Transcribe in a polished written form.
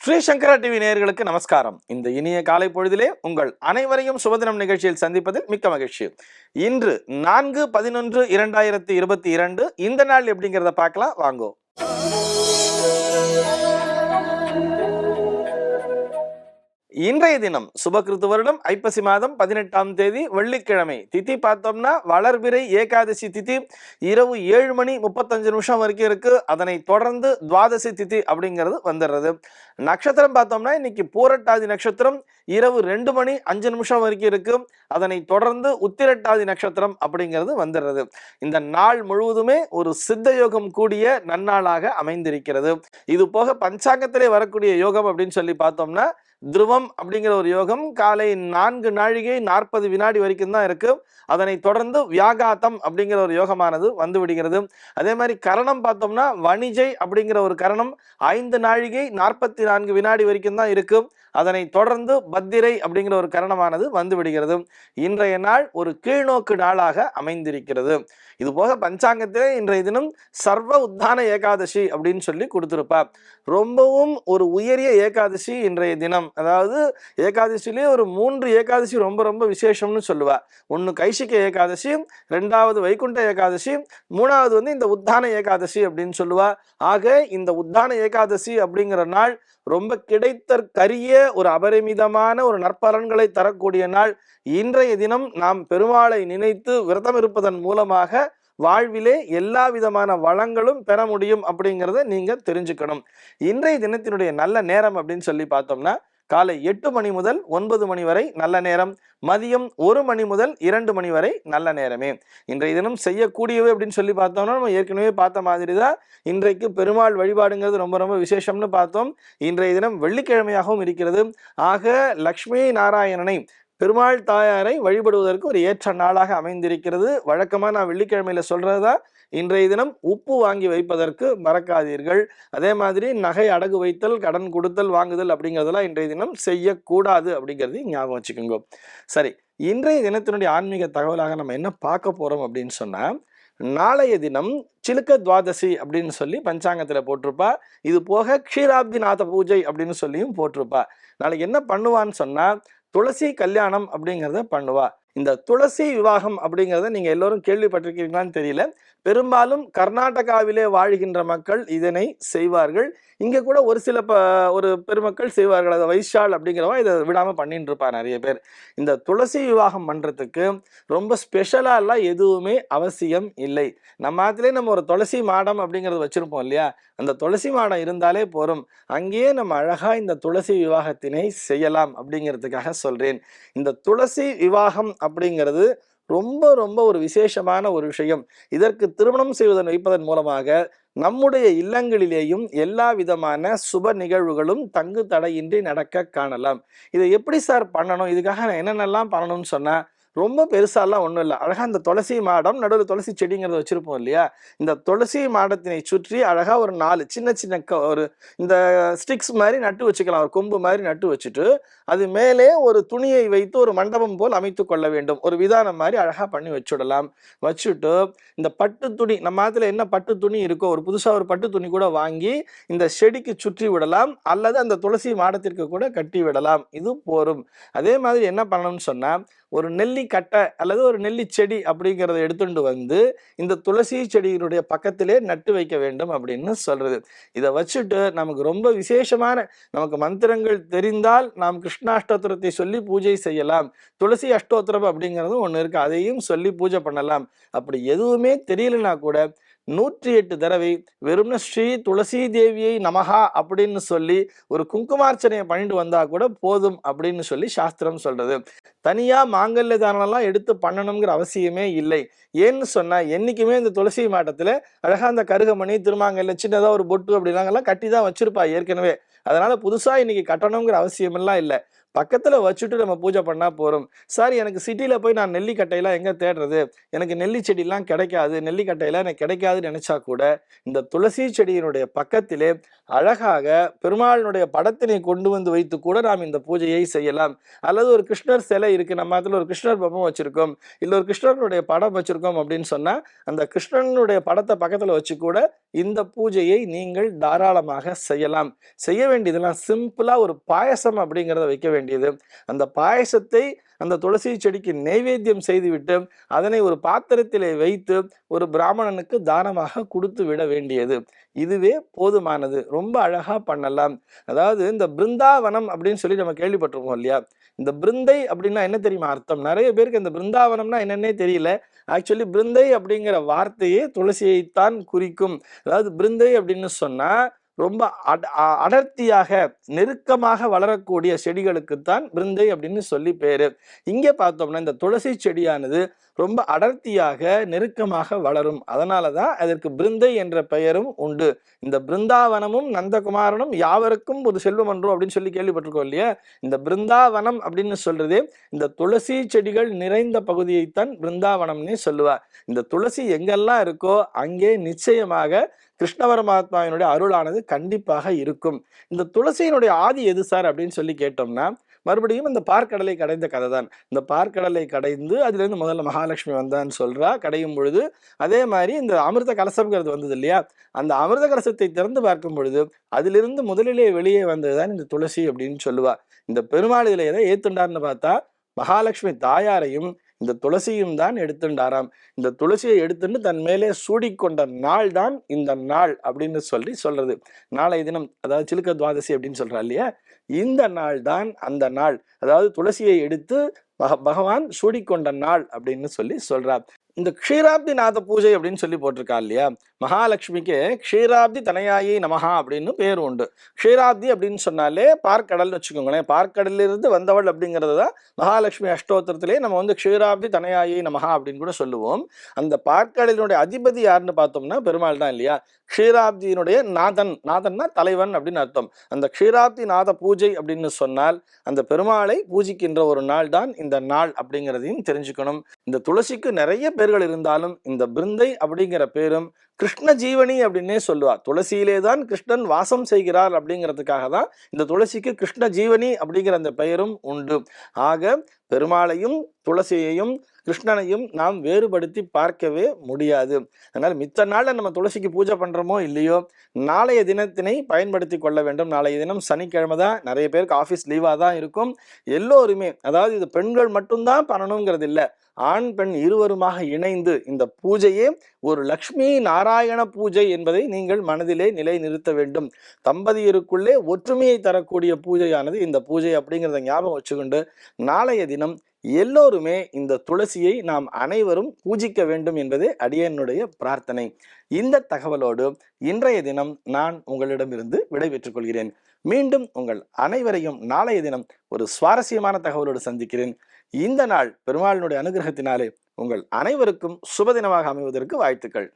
ஸ்ரீ சங்கரா TV நேயர்களுக்கு நமஸ்காரம். இந்த இனிய காலை பொழுதிலே உங்கள் அனைவரையும் சுபதினம் நிகழ்ச்சியில் சந்திப்பதில் மிக்க மகிழ்ச்சி. இன்று 4/11/2022 இந்த நாள் எப்படிங்கிறத பார்க்கலாம் வாங்கோ. இன்றைய தினம் சுபகிருத்து வருடம் ஐப்பசி மாதம் 18ஆம் தேதி வெள்ளிக்கிழமை. திதி பார்த்தோம்னா வளர்பிறை ஏகாதசி திதி இரவு 7:35 வரைக்கும் இருக்கு. அதனை தொடர்ந்து துவாதசி திதி அப்படிங்கிறது வந்துடுறது. நட்சத்திரம் பார்த்தோம்னா இன்னைக்கு பூரட்டாதி நட்சத்திரம் இரவு 2:05 வரைக்கும் இருக்கு. அதனை தொடர்ந்து உத்திரட்டாதி நட்சத்திரம் அப்படிங்கிறது வந்துடுறது. இந்த நாள் முழுவதுமே ஒரு சித்த யோகம் கூடிய நன்னாளாக அமைந்திருக்கிறது. இது போக பஞ்சாங்கத்திலே வரக்கூடிய யோகம் அப்படின்னு சொல்லி பார்த்தோம்னா துருவம் அப்படிங்கிற ஒரு யோகம் காலை 4:40 வரைக்கும் தான் இருக்கு. அதனை தொடர்ந்து வியாகாத்தம் அப்படிங்கிற ஒரு யோகமானது வந்து விடுகிறது. அதே மாதிரி கரணம் பார்த்தோம்னா வணிஜை அப்படிங்கிற ஒரு கரணம் 5:44 வரைக்கும் தான் இருக்கு. அதனை தொடர்ந்து பத்திரை அப்படிங்கிற ஒரு கரணமானது வந்து விடுகிறது. இன்றைய நாள் ஒரு கீழ்நோக்கு நாளாக அமைந்திருக்கிறது. இது போக பஞ்சாங்கத்திலே இன்றைய தினம் சர்வ உத்தான ஏகாதசி அப்படின்னு சொல்லி கொடுத்திருப்பா. ரொம்பவும் ஒரு உயரிய ஏகாதசி இன்றைய தினம். அதாவது ஏகாதசியிலே ஒரு 3 ஏகாதசி ரொம்ப ரொம்ப விசேஷம்னு சொல்லுவா. ஒன்று கைசிக ஏகாதசி, 2வது வைகுண்ட ஏகாதசி, 3வது இந்த உத்தான ஏகாதசி அப்படின்னு சொல்லுவா. ஆக இந்த உத்தான ஏகாதசி அப்படிங்கிற நாள் ரொம்ப கிடைத்தற்கரிய ஒரு அபரிமிதமான ஒரு நற்பலன்களை தரக்கூடிய நாள். இன்றைய தினம் நாம் பெருமாளை நினைத்து விரதம் இருப்பதன் மூலமாக வாழ்விலே எல்லா விதமான வளங்களும் பெற முடியும் அப்படிங்கிறத நீங்க தெரிஞ்சுக்கணும். இன்றைய தினத்தினுடைய நல்ல நேரம் அப்படின்னு சொல்லி பார்த்தோம்னா காலை 8 மணி முதல் 9 மணி வரை நல்ல நேரம், மதியம் 1 மணி முதல் 2 மணி வரை நல்ல நேரமே. இன்றைய தினம் செய்யக்கூடியவை அப்படின்னு சொல்லி பார்த்தோம்னா நம்ம ஏற்கனவே பார்த்த மாதிரி தான் இன்றைக்கு பெருமாள் வழிபாடுங்கிறது ரொம்ப ரொம்ப விசேஷம்னு பார்த்தோம். இன்றைய தினம் வெள்ளிக்கிழமையாகவும் இருக்கிறது. ஆக லக்ஷ்மி நாராயணனை பெருமாள் தாயாரை வழிபடுவதற்கு ஒரு ஏற்ற நாளாக அமைந்திருக்கிறது. வழக்கமாக நான் வெள்ளிக்கிழமையில சொல்றதா இன்றைய தினம் உப்பு வாங்கி வைப்பதற்கு மறக்காதீர்கள். அதே மாதிரி நகை அடகு வைத்தல், கடன் கொடுத்தல் வாங்குதல் அப்படிங்கிறதெல்லாம் இன்றைய தினம் செய்யக்கூடாது அப்படிங்கிறது ஞாபகம் வச்சுக்கோங்க. சரி, இன்றைய தினத்தினுடைய ஆன்மீக தகவலாக நம்ம என்ன பார்க்க போறோம் அப்படின்னு சொன்னா, நாளைய தினம் சிலுக்க துவாதசி அப்படின்னு சொல்லி பஞ்சாங்கத்துல போட்டிருப்பா. இது போக க்ஷீராப்திநாத பூஜை அப்படின்னு சொல்லியும் போட்டிருப்பா. நாளைக்கு என்ன பண்ணுவான்னு சொன்னா துளசி கல்யாணம் அப்படிங்கிறத பண்ணுவா. இந்த துளசி விவாகம் அப்படிங்கிறத நீங்க எல்லோரும் கேள்விப்பட்டிருக்கீங்களான்னு தெரியல. பெரும்பாலும் கர்நாடகாவிலே வாழ்கின்ற மக்கள் இதனை செய்வார்கள். இங்க கூட ஒரு சில ஒரு பெருமக்கள் செய்வார்கள். அதை வைஷால் அப்படிங்கிறவா இதை விடாம பண்ணிட்டு இருப்பா நிறைய பேர். இந்த துளசி விவாகம் பண்றதுக்கு ரொம்ப ஸ்பெஷலா எல்லாம் எதுவுமே அவசியம் இல்லை. நம்ம ஆத்திலே நம்ம ஒரு துளசி மாடம் அப்படிங்கறது வச்சிருப்போம் இல்லையா? அந்த துளசி மாடம் இருந்தாலே போரும். அங்கேயே நம்ம அழகா இந்த துளசி விவாகத்தினை செய்யலாம் அப்படிங்கிறதுக்காக சொல்றேன். இந்த துளசி விவாகம் அப்படிங்கிறது ரொம்ப ரொம்ப ஒரு விசேஷமான ஒரு விஷயம். இதற்கு திருமணம் வைப்பதன் மூலமாக நம்முடைய இல்லங்களிலேயும் எல்லா விதமான சுப நிகழ்வுகளும் தங்கு தடையின்றி நடக்க காணலாம். இதை எப்படி சார் பண்ணணும், இதுக்காக நான் என்னென்னலாம் பண்ணணும்னு சொன்னா ரொம்ப பெருசாலாம் ஒன்றும் இல்லை. அழகா இந்த துளசி மாடம் நடுவில் துளசி செடிங்கிறத வச்சிருப்போம் இல்லையா? இந்த துளசி மாடத்தினை சுற்றி அழகா ஒரு 4 சின்ன சின்ன ஒரு இந்த ஸ்டிக்ஸ் மாதிரி நட்டு வச்சுக்கலாம். ஒரு கொம்பு மாதிரி நட்டு வச்சுட்டு அது மேலே ஒரு துணியை வைத்து ஒரு மண்டபம் போல் அமைத்து கொள்ள வேண்டும். ஒரு விதானம் மாதிரி அழகா பண்ணி வச்சுடலாம். வச்சுட்டு இந்த பட்டு துணி, நம்ம ஆத்துல என்ன பட்டு துணி இருக்கோ ஒரு புதுசா ஒரு பட்டு துணி கூட வாங்கி இந்த செடிக்கு சுற்றி விடலாம், அல்லது அந்த துளசி மாடத்திற்கு கூட கட்டி விடலாம். இது போரும். அதே மாதிரி என்ன பண்ணணும்னு சொன்னா ஒரு நெல்லி கட்டை அல்லது ஒரு நெல்லி செடி அப்படிங்கிறத எடுத்துட்டு வந்து இந்த துளசி செடியினுடைய பக்கத்திலே நட்டு வைக்க வேண்டும் அப்படின்னு சொல்றது. இதை வச்சுட்டு நமக்கு ரொம்ப விசேஷமான நமக்கு மந்திரங்கள் தெரிந்தால் நாம் கிருஷ்ணாஷ்டோத்திரத்தை சொல்லி பூஜை செய்யலாம். துளசி அஷ்டோத்திரம் அப்படிங்கிறதும் ஒன்று இருக்கு, அதையும் சொல்லி பூஜை பண்ணலாம். அப்படி எதுவுமே தெரியலனா கூட 108 தடவை வெறும்ன ஸ்ரீ துளசி தேவியை நமகா அப்படின்னு சொல்லி ஒரு குங்குமார்ச்சனையை பண்ணிட்டு வந்தா கூட போதும் அப்படின்னு சொல்லி சாஸ்திரம் சொல்றது. தனியா மாங்கல்ய தானம்லாம் எடுத்து பண்ணணுங்கிற அவசியமே இல்லை. ஏன்னு சொன்னா என்னைக்குமே இந்த துளசி மாட்டத்துல அழகா அந்த கருகமணி, திருமாங்கல்ல சின்னதா ஒரு பொட்டு அப்படின்னாங்கெல்லாம் கட்டி தான் வச்சிருப்பா ஏற்கனவே. அதனால புதுசா இன்னைக்கு கட்டணுங்கிற அவசியம் எல்லாம் இல்லை. பக்கத்துல வச்சுட்டு நம்ம பூஜை பண்ணா போறோம். சார் எனக்கு சிட்டில போய் நான் நெல்லிக்கட்டையெல்லாம் எங்க தேடுறது? எனக்கு நெல்லி செடிலாம் கிடைக்காது. நெல்லிக்கட்டையெல்லாம் எனக்கு கிடைக்காதுன்னு நினைச்சா கூட, இந்த துளசி செடியினுடைய பக்கத்திலே அழகாக பெருமாளினுடைய படத்தினை கொண்டு வந்து வைத்து கூட நாம் இந்த பூஜையை செய்யலாம். அல்லது ஒரு கிருஷ்ணர் சிலை இருக்கு. நம்ம அதுல ஒரு கிருஷ்ணர் பொம்மை வச்சிருக்கோம். இல்ல ஒரு கிருஷ்ணனுடைய படம் வச்சிருக்கோம் அப்படின்னு சொன்னா, அந்த கிருஷ்ணனுடைய படத்தை பக்கத்துல வச்சு கூட இந்த பூஜையை நீங்கள் தாராளமாக செய்யலாம். செய்ய வேண்டியதெல்லாம் சிம்பிளா ஒரு பாயசம் அப்படிங்கிறத வைக்க வேண்டியது. அந்த பாயசத்தை அந்த துளசி செடிக்கு நைவேத்தியம் செய்துவிட்டு அதனை ஒரு பாத்திரத்திலே வைத்து ஒரு பிராமணனுக்கு தானமாக கொடுத்து விட வேண்டியது. இதுவே போதுமானது. ரொம்ப அழகா பண்ணலாம். அதாவது இந்த பிருந்தாவனம் அப்படின்னு சொல்லி நம்ம கேள்விப்பட்டிருக்கோம் இல்லையா? இந்த பிருந்தை அப்படின்னா என்ன தெரியுமா அர்த்தம்? நிறைய பேருக்கு இந்த பிருந்தாவனம்னா என்னன்னே தெரியல. ஆக்சுவலி பிருந்தை அப்படிங்கிற வார்த்தையே துளசியைத்தான் குறிக்கும். அதாவது பிருந்தை அப்படின்னு சொன்னா ரொம்ப அடர்த்தியாக நெருக்கமாக வளரக்கூடிய செடிகளுக்குத்தான் பிருந்தை அப்படின்னு சொல்லி பேரு. இங்க பார்த்தோம்னா இந்த துளசி செடியானது ரொம்ப அடர்த்தியாக நெருக்கமாக வளரும். அதனாலதான் அதற்கு பிருந்தை என்ற பெயரும் உண்டு. இந்த பிருந்தாவனமும் நந்தகுமாரனும் யாவருக்கும் ஒரு செல்வம் என்றும் அப்படின்னு சொல்லி கேள்விப்பட்டிருக்கோம் இல்லையா? இந்த பிருந்தாவனம் அப்படின்னு சொல்றதே இந்த துளசி செடிகள் நிறைந்த பகுதியைத்தான் பிருந்தாவனம்னே சொல்லுவா. இந்த துளசி எங்கெல்லாம் இருக்கோ அங்கே நிச்சயமாக கிருஷ்ண பரமாத்மாவினுடைய அருளானது கண்டிப்பாக இருக்கும். இந்த துளசியினுடைய ஆதி எது சார் அப்படின்னு சொல்லி கேட்டோம்னா, மறுபடியும் இந்த பார்க்கடலை கடைந்த கதை தான். இந்த பார்க்கடலை கடைந்து அதுல இருந்து முதல்ல மகாலட்சுமி வந்தான்னு சொல்றா. கடையும் பொழுது அதே மாதிரி இந்த அமிர்த கலசம்ங்கிறது வந்தது இல்லையா? அந்த அமிர்த கலசத்தை திறந்து பார்க்கும் பொழுது அதிலிருந்து முதலிலே வெளியே வந்ததுதான் இந்த துளசி அப்படின்னு சொல்லுவா. இந்த பெருமாள் இதுல எதை ஏத்துண்டார்னு பார்த்தா, மகாலட்சுமி தாயாரையும் இந்த துளசியும் தான் எடுத்துண்டாராம். இந்த துளசியை எடுத்துட்டு தன் மேலே சூடிக்கொண்ட நாள் தான் இந்த நாள் அப்படின்னு சொல்லி சொல்றது. நாளைய தினம், அதாவது சிலுக்க துவாதசி அப்படின்னு சொல்றா இல்லையா? இந்த நாள் தான் அந்த நாள். அதாவது துளசியை எடுத்து பகவான் சூடிக்கொண்ட நாள் அப்படின்னு சொல்லி சொல்றார். இந்த க்ஷீராப்தி நாத பூஜை அப்படின்னு சொல்லி போட்டிருக்கா இல்லையா? மகாலட்சுமிக்கு க்ஷீராப்தி தனயாயி நமஹா அப்படின்னு பேர் உண்டு. க்ஷீராப்தி அப்படின்னு சொன்னாலே பார்க்கடல்னு வச்சுக்கோங்களேன். பார்க்கடலிலிருந்து வந்தவள் அப்படிங்கிறது தான் மகாலட்சுமி அஷ்டோத்திரத்திலே நம்ம வந்து க்ஷீராப்தி தனயாயி நமஹா அப்படின்னு கூட சொல்லுவோம். அந்த பார்க்கடலினுடைய அதிபதி யாருன்னு பார்த்தோம்னா பெருமாள் தான் இல்லையா? க்ஷீராப்தியினுடைய நாதன், நாதன்னா தலைவன் அப்படின்னு அர்த்தம். அந்த க்ஷீராப்தி நாத பூஜை அப்படின்னு சொன்னால் அந்த பெருமாளை பூஜிக்கின்ற ஒரு நாள் தான் இந்த நாள் அப்படிங்கிறதையும் தெரிஞ்சுக்கணும். இந்த துளசிக்கு நிறைய பேர்கள் இருந்தாலும் இந்த பிருந்தை அப்படிங்கிற பேரும் கிருஷ்ண ஜீவனி அப்படின்னே சொல்லுவா. துளசியிலே தான் கிருஷ்ணன் வாசம் செய்கிறார் அப்படிங்கிறதுக்காக தான் இந்த துளசிக்கு கிருஷ்ண ஜீவனி அப்படிங்கிற அந்த பெயரும் உண்டு. ஆக பெருமாளையும் துளசியையும் கிருஷ்ணனையும் நாம் வேறுபடுத்தி பார்க்கவே முடியாது. அதனால மித்த நாள்ல நம்ம துளசிக்கு பூஜை பண்றோமோ இல்லையோ, நாளைய தினத்தினை பயன்படுத்தி கொள்ள வேண்டும். நாளைய தினம் சனிக்கிழமை தான். நிறைய பேருக்கு ஆஃபீஸ் லீவா தான் இருக்கும். எல்லோருமே, அதாவது இது பெண்கள் மட்டும்தான் பண்ணணுங்கிறது இல்லை, ஆண் பெண் இருவருமாக இணைந்து இந்த பூஜையே ஒரு லக்ஷ்மி நாராயண பூஜை என்பதை நீங்கள் மனதிலே நிலை நிறுத்த வேண்டும். தம்பதியருக்குள்ளே ஒற்றுமையை தரக்கூடிய பூஜையானது இந்த பூஜை அப்படிங்கிறத ஞாபகம் வச்சுக்கொண்டு நாளைய தினம் எல்லோருமே இந்த துளசியை நாம் அனைவரும் பூஜிக்க வேண்டும் என்பதே அடியனுடைய பிரார்த்தனை. இந்த தகவலோடு இன்றைய தினம் நான் உங்களிடமிருந்து விடைபெற்றுக் கொள்கிறேன். மீண்டும் உங்கள் அனைவரையும் நாளைய தினம் ஒரு சுவாரஸ்யமான தகவலோடு சந்திக்கிறேன். இந்த நாள் பெருமாளினுடைய அனுகிரகத்தினாலே உங்கள் அனைவருக்கும் சுபதினமாக அமைவதற்கு வாழ்த்துக்கள்.